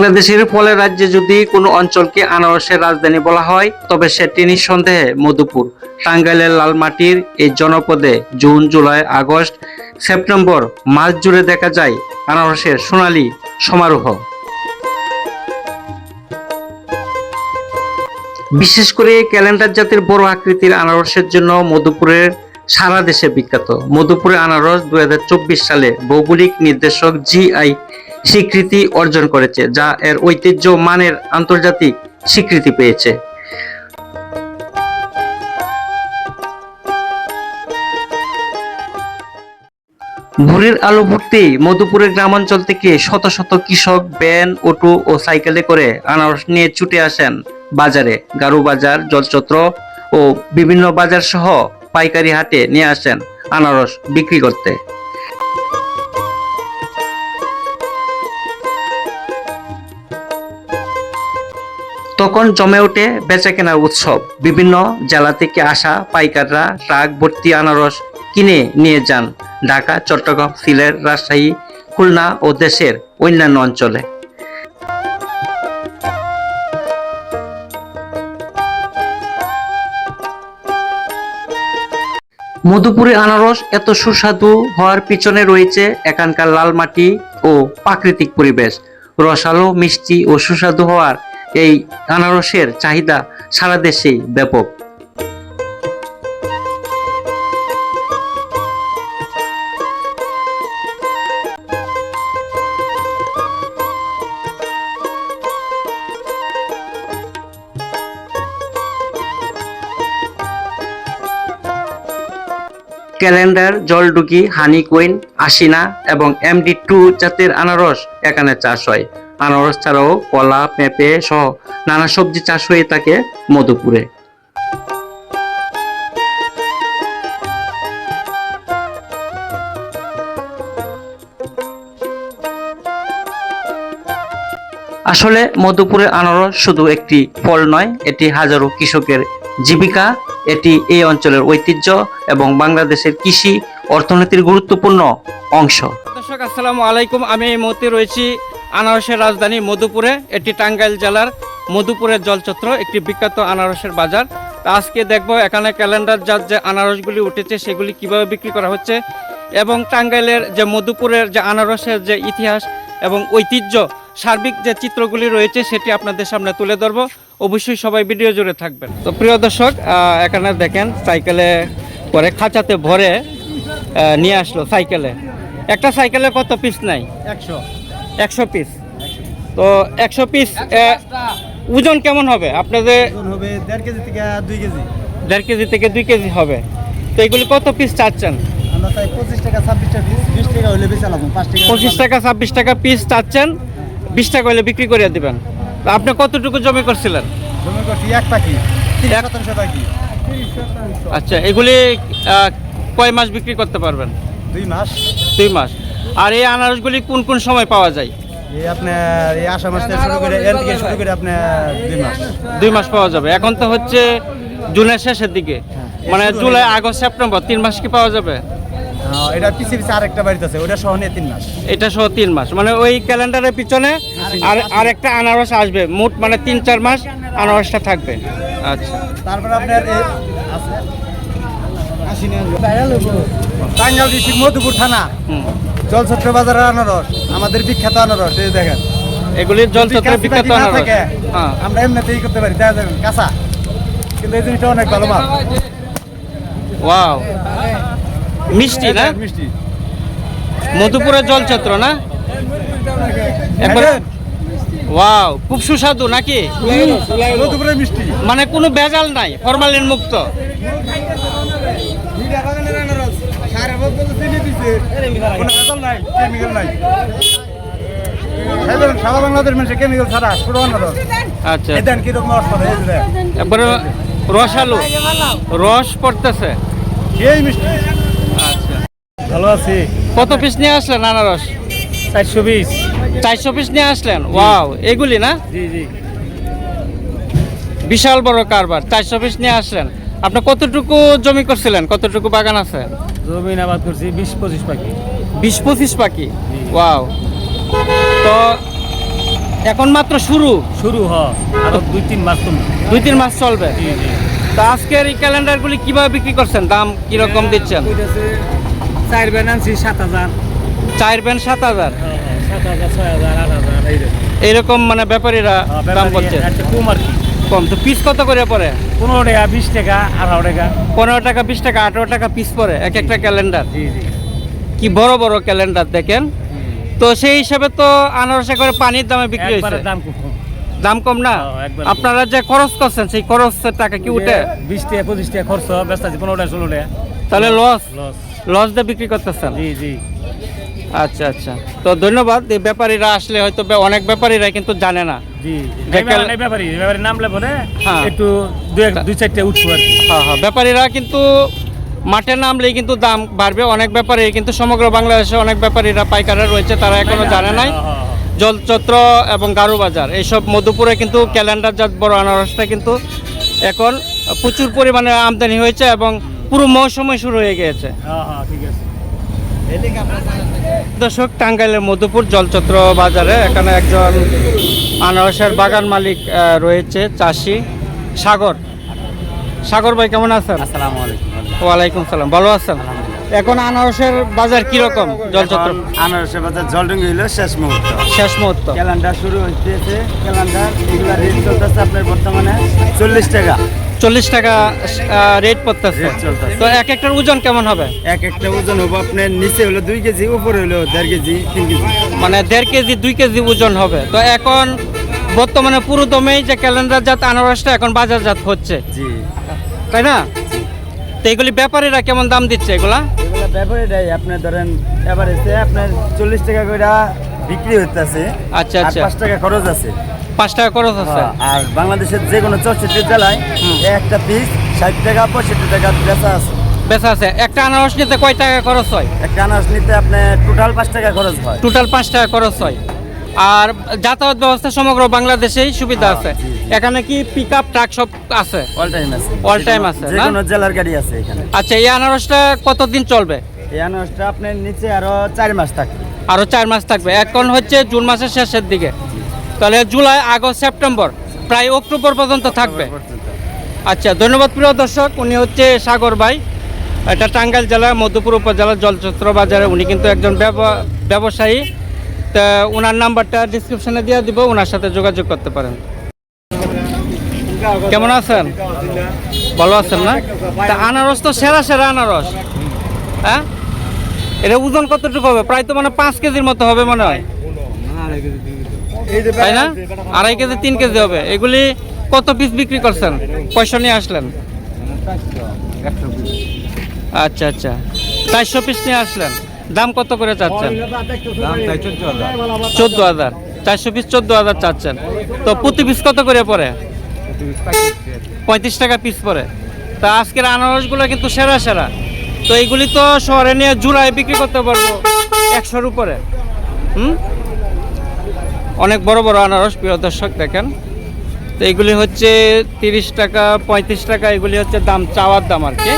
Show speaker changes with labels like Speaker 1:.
Speaker 1: বাংলাদেশের ফলের রাজ্যে যদি কোনো অঞ্চলকে আনারসের রাজধানী বলা হয় তবে সেটি নিঃসন্দেহে মধুপুর। টাঙ্গাইলের লালমাটির এই জনপদে জুন, জুলাই, আগস্ট, সেপ্টেম্বর মাস জুড়ে দেখা যায় আনারসের সোনালী সমারোহ। বিশেষ করে ক্যালেন্ডার জাতের বড় আকৃতির আনারসের জন্য মধুপুরের সারা দেশে বিখ্যাত। মধুপুরের আনারস 2024 সালে ভৌগোলিক নির্দেশক জিআই স্বীকৃতি অর্জন করেছে, যা এর ঐতিহ্য মানের আন্তর্জাতিক স্বীকৃতি পেয়েছে। ভোরের আলো ফুটতেই মধুপুরের গ্রামাঞ্চল থেকে শত শত কৃষক ভ্যান, অটো ও সাইকেলে করে আনারস নিয়ে ছুটে আসেন বাজারে। গারু বাজার, জলচত্র ও বিভিন্ন বাজার সহ পাইকারি হাটে নিয়ে আসেন আনারস বিক্রি করতে। তখন জমে ওঠে বেচাকেনার উৎসব। বিভিন্ন জেলা থেকে আসা পাইকাররা ট্রাক ভর্তি আনারস কিনে নিয়ে যান ঢাকা, চট্টগ্রাম, সিলেট, রাজশাহী, খুলনা ও দেশের অন্যান্য অঞ্চলে। মধুপুরের আনারস এত সুস্বাদু হওয়ার পিছনে রয়েছে এখানকার লাল মাটি ও প্রাকৃতিক পরিবেশ। রসালো, মিষ্টি ও সুস্বাদু হওয়ার এই আনারসের চাহিদা সারা দেশেই ব্যাপক। ক্যালেন্ডার, জলডুগি, হানি কুইন, আশিনা এবং MD2 জাতের আনারস এখানে চাষ হয়। আনারস ছাড়াও কলা, পেঁপে সহ নানা সবজি চাষ হয়ে থাকে মধুপুরে। আসলে মধুপুরের আনারস শুধু একটি ফল নয়, এটি হাজারো কৃষকের জীবিকা। এটি এই অঞ্চলের ঐতিহ্য এবং বাংলাদেশের কৃষি অর্থনীতির গুরুত্বপূর্ণ অংশ।
Speaker 2: দর্শক, আসসালামু আলাইকুম। আমি এই মুহূর্তে রয়েছি আনারসের রাজধানী মধুপুরে। এটি টাঙ্গাইল জেলার মধুপুরের জলচত্র, একটি বিখ্যাত আনারসের বাজার। তা আজকে দেখব এখানে ক্যালেন্ডার জাত যে আনারসগুলি উঠেছে সেগুলি কিভাবে বিক্রি করা হচ্ছে এবং টাঙ্গাইলের যে মধুপুরের যে আনারসের যে ইতিহাস এবং ঐতিহ্য, সার্বিক যে চিত্রগুলি রয়েছে সেটি আপনাদের সামনে তুলে ধরবো। অবশ্যই সবাই ভিডিও জুড়ে থাকবেন। তো প্রিয় দর্শক, এখানে দেখেন সাইকেলে করে খাঁচাতে ভরে নিয়ে আসলো সাইকেলে। একটা সাইকেলে কত পিস নাই? 100 পিস। তো 100 পিস ওজন কেমন হবে আপনাদের?
Speaker 3: হবে 1.5 কেজি থেকে 2 কেজি।
Speaker 2: 1.5 কেজি থেকে 2 কেজি হবে। তো এগুলি কত পিস চাচ্ছেন?
Speaker 3: আমরা চাই 25 টাকা 26 টাকা পিস। 20 টাকা হলে বেচালাম, 5 টাকা।
Speaker 2: 25 টাকা 26 টাকা পিস চাচ্ছেন, 20 টাকা হলে বিক্রি করে দিবেন। তো আপনি কতটুকু জমি করছিলেন?
Speaker 3: জমি করছি 1 পাখি, 30 শতাংশ পাখি।
Speaker 2: আচ্ছা, এগুলি কয় মাস বিক্রি করতে পারবেন?
Speaker 3: 2 মাস।
Speaker 2: 2 মাস। আর এই আনারসগুলি কোন কোন সময় পাওয়া যায়?
Speaker 3: এই আপনার এই আষাঢ় মাস থেকে শুরু করে, এর থেকে শুরু করে আপনার 2 মাস।
Speaker 2: 2 মাস পাওয়া যাবে। এখন তো হচ্ছে জুনের শেষের দিকে, মানে জুলাই, আগস্ট, সেপ্টেম্বর 3 মাস কি পাওয়া যাবে?
Speaker 3: এটা পিছিয়ে পিছিয়ে আরেকটা বাড়িতে আছে, ওটা সহ নিয়ে 3 মাস।
Speaker 2: এটা সহ 3 মাস, মানে ওই ক্যালেন্ডারের পিছনে আর একটা আনারস আসবে, মোট মানে 3-4 মাস আনারসটা থাকবে। আচ্ছা,
Speaker 3: তারপর আপনার আছে টাঙ্গাইল ডিস্ট্রিক্ট মধুপুর থানা জলছত্র বাজারের আনারস, আমাদের বিখ্যাত আনারস। এই দেখেন,
Speaker 2: এগুলি জলছত্রের বিখ্যাত আনারস।
Speaker 3: হ্যাঁ, আমরা এমনিতেই করতে পারি, দেখা যাবেন কাঁচা, কিন্তু এই জিনিসটা অনেক ভালো মাল।
Speaker 2: ওয়াও, মিষ্টি না?
Speaker 3: মিষ্টি।
Speaker 2: মধুপুরের জলছত্র না? একবারে ওয়াও, খুব সুস্বাদু নাকি?
Speaker 3: মধুপুরের মিষ্টি,
Speaker 2: মানে কোনো ভেজাল নাই, ফরমালিন মুক্ত।
Speaker 3: সারা বাংলাদেশ মানুষের কেমিক্যাল ছাড়া পুরো আনারস।
Speaker 2: আচ্ছা,
Speaker 3: দেন কিরকম
Speaker 2: একবারে রসালো, রস পড়তেছে,
Speaker 3: এই মিষ্টি।
Speaker 2: আচ্ছা,
Speaker 3: ভালো আছি।
Speaker 2: কত পিস নিয়ে আসলেন আনারস?
Speaker 3: 420।
Speaker 2: 400 পিস নিয়ে আসলেন। ওয়াও, এগুলি না?
Speaker 3: জি জি,
Speaker 2: বিশাল বড় কারবার। 400 পিস নিয়ে আসলেন। আপনি কতটুকু জমি করছিলেন, কতটুকু বাগান আছে?
Speaker 3: জমি আবাদ করছি 20-25 পাখি।
Speaker 2: 20-25 পাখি। ওয়াও। তো এখন মাত্র শুরু,
Speaker 3: শুরু আরো 2-3 মাস কম।
Speaker 2: 2-3 মাস চলবে।
Speaker 3: জি জি।
Speaker 2: তো আজকের এই ক্যালেন্ডারগুলি কিভাবে বিক্রি করছেন, দাম কিরকম দিচ্ছেন?
Speaker 3: 4 ব্যান আনছি 7000।
Speaker 2: 4 ব্যান্ড 7000,
Speaker 3: 7000, 6000, 8000 এইরকম।
Speaker 2: এইরকম মানে ব্যাপারীরা দাম করছে
Speaker 3: একটা কম আর কি।
Speaker 2: কম। তো পিস কত করে পড়ে?
Speaker 3: 15 টাকা, 20 টাকা, 18 টাকা।
Speaker 2: 15 টাকা, 20 টাকা, 18 টাকা পিস পড়ে এক একটা ক্যালেন্ডার।
Speaker 3: জি জি।
Speaker 2: কি বড় বড় ক্যালেন্ডার দেখেন। তো সেই হিসাবে তো আনারস করে পানির দামে বিক্রি হয়েছে,
Speaker 3: একবারে দাম কম।
Speaker 2: দাম কম না?
Speaker 3: একবার
Speaker 2: আপনারা যে খরচ করছেন সেই খরচের টাকা কি উঠে?
Speaker 3: 20 টাকা, 25 টাকা খরচ, বেচতেছি 15 টাকা, 16 টাকা।
Speaker 2: তাহলে লস
Speaker 3: লস।
Speaker 2: লস দিয়ে বিক্রি করতেছেন?
Speaker 3: জি জি।
Speaker 2: আচ্ছা আচ্ছা, তো ধন্যবাদ। এই ব্যাপারীরা আসলে হয়তো অনেক ব্যাপারীরা কিন্তু জানে না।
Speaker 3: জি।
Speaker 2: যে
Speaker 3: ব্যাপারী নামলে পরে
Speaker 2: হ্যাঁ।
Speaker 3: একটু 2-4টা উঠবো আর কি।
Speaker 2: হ্যাঁ হ্যাঁ, ব্যাপারীরা কিন্তু মাঠে নামলেই কিন্তু দাম বাড়বে। অনেক ব্যাপারী কিন্তু সমগ্র বাংলাদেশে অনেক ব্যাপারীরা পাইকাররা রয়েছে, তারা এখনো জানে নাই। জলচত্র এবং গারু বাজার এইসব মধুপুরে কিন্তু ক্যালেন্ডারজাত বড় আনারসটা কিন্তু এখন প্রচুর পরিমাণে আমদানি হয়েছে এবং পুরো মৌসুমে শুরু হয়ে গিয়েছে।
Speaker 3: ঠিক আছে।
Speaker 2: দর্শক, টাঙ্গাইলের মধুপুর জলচত্র বাজারে এখানে একজন আনারসের বাগান মালিক রয়েছে, চাষি সাগর। সাগর ভাই কেমন আছেন?
Speaker 3: আসসালামু আলাইকুম।
Speaker 2: ওয়ালাইকুম সালাম, ভালো আছেন? এখন আনারসের বাজার কিরকম জলচত্র?
Speaker 3: আনারসের বাজার জলডঙ্গি হইলো শেষ মুহূর্ত।
Speaker 2: শেষ মুহূর্ত।
Speaker 3: ক্যালেন্ডার শুরু হইতেছে। ক্যালেন্ডার এগুলা রেট চলতেছে আপনার বর্তমানে 40 টাকা।
Speaker 2: 40 টাকা রেট পড়তেছে।
Speaker 3: রেট চলতেছে।
Speaker 2: তো এক একটার ওজন কেমন হবে?
Speaker 3: এক একটা ওজন হবে আপনার নিচে হলো 2 কেজি, উপরে হলো 1.5 কেজি, 3 কেজি।
Speaker 2: মানে 1.5 কেজি 2 কেজি ওজন হবে। তো এখন বর্তমানে পুরো দমেই যে ক্যালেন্ডারজাত আনারসটা এখন বাজারজাত হচ্ছে,
Speaker 3: জি।
Speaker 2: তাই না? তো এগুলি ব্যাপারীরা কেমন দাম দিচ্ছে এগুলা?
Speaker 3: এগুলা ব্যবহারে দেয় আপনার ধরেন এভারেজে আপনার 40 টাকা করে বিক্রি হইতেছে।
Speaker 2: আচ্ছা আচ্ছা,
Speaker 3: 5 টাকা খরচ আছে।
Speaker 2: 5 টাকা খরচ আছে।
Speaker 3: আর বাংলাদেশের যে কোনো 64 জেলায় একটা পিস 60 টাকা 65 টাকা বেচা আছে।
Speaker 2: বেচা আছে। একটা আনারস নিতে কয় টাকা খরচ হয়?
Speaker 3: একটা আনারস নিতে আপনার টোটাল 5 টাকা খরচ হয়।
Speaker 2: টোটাল 5 টাকা খরচ হয়। আর যাতায়াত ব্যবস্থা সমগ্র বাংলাদেশেই সুবিধা আছে।
Speaker 3: জি, জি।
Speaker 2: এখানে কি পিক আপ ট্রাক সব আছে?
Speaker 3: অল টাইম আছে।
Speaker 2: All time আছে,
Speaker 3: যে
Speaker 2: না?
Speaker 3: কোনো জেলার গাড়ি আছে এখানে।
Speaker 2: আচ্ছা, এই আনারসটা কতদিন চলবে?
Speaker 3: এই আনারসটা আপনার নিচে আরো 4 মাস থাকবে।
Speaker 2: আরো 4 মাস থাকবে। এখন হচ্ছে জুন মাসের শেষের দিকে, তাহলে জুলাই, আগস্ট, সেপ্টেম্বর, প্রায় অক্টোবর পর্যন্ত থাকবে। আচ্ছা, ধন্যবাদ প্রিয় দর্শক। উনি হচ্ছে সাগর ভাই, এটা টাঙ্গাইল জেলার মধুপুর উপজেলার জলচত্র বাজারে। উনি কিন্তু একজন ব্যবসায়ী। তা ওনার নাম্বারটা ডিসক্রিপশনে দিয়ে দিব, ওনার সাথে যোগাযোগ করতে পারেন। কেমন আছেন? ভালো আছেন না? তা আনারস তো সেরা সেরা আনারস, হ্যাঁ? এটা ওজন কতটুকু হবে? প্রায় তো মানে 5 কেজির মতো হবে মনে হয়, তাই না? 2.5 কেজি 3 কেজি হবে। এগুলি কত পিস বিক্রি করছেন? পয়সা নিয়ে আসলেন? আচ্ছা আচ্ছা, 400 পিস নিয়ে আসলেন। দাম কত করে চাচ্ছেন? 14,000। 400 পিস 14,000 চাচ্ছেন। তো প্রতি পিস কত করে পড়ে? 35 টাকা পিস পড়ে। তা আজকের আনারসগুলো কিন্তু সেরা সেরা। তো এইগুলি তো শহরে নিয়ে জুলাই বিক্রি করতে পারবো 100-র উপরে। অনেক বড় বড় আনারস প্রিয় দর্শক, দেখেন। তো এইগুলি হচ্ছে 30 টাকা 35 টাকা, এগুলি হচ্ছে দাম, চাওয়ার দাম আর কি।